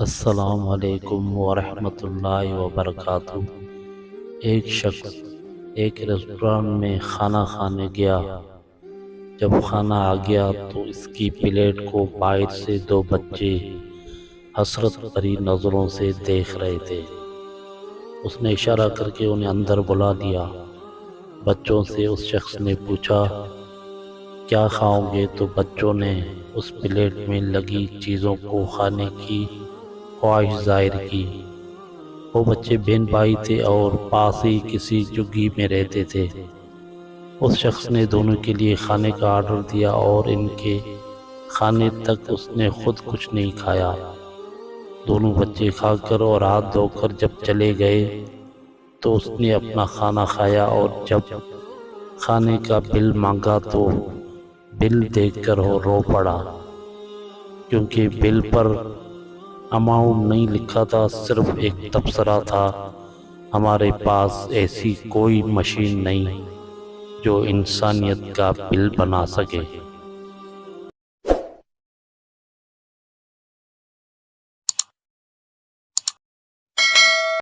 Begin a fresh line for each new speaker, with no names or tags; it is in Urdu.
السلام علیکم ورحمۃ اللہ وبرکاتہ۔ ایک شخص ایک ریسٹورانٹ میں کھانا کھانے گیا۔ جب کھانا آ گیا تو اس کی پلیٹ کو باہر سے دو بچے حسرت بھری نظروں سے دیکھ رہے تھے۔ اس نے اشارہ کر کے انہیں اندر بلا لیا۔ بچوں سے اس شخص نے پوچھا، کیا کھاؤ گے؟ تو بچوں نے اس پلیٹ میں لگی چیزوں کو کھانے کی خواہش ظاہر کی۔ وہ بچے بہن بھائی تھے اور پاس ہی کسی جھگی میں رہتے تھے۔ اس شخص نے دونوں کے لیے کھانے کا آرڈر دیا اور ان کے کھانے تک اس نے خود کچھ نہیں کھایا۔ دونوں بچے کھا کر اور ہاتھ دھو کر جب چلے گئے تو اس نے اپنا کھانا کھایا، اور جب کھانے کا بل مانگا تو بل دیکھ کر وہ رو پڑا، کیونکہ بل پر اماؤنٹ نہیں لکھا تھا، صرف ایک تبصرہ تھا، ہمارے پاس ایسی کوئی مشین نہیں جو انسانیت کا بل بنا سکے۔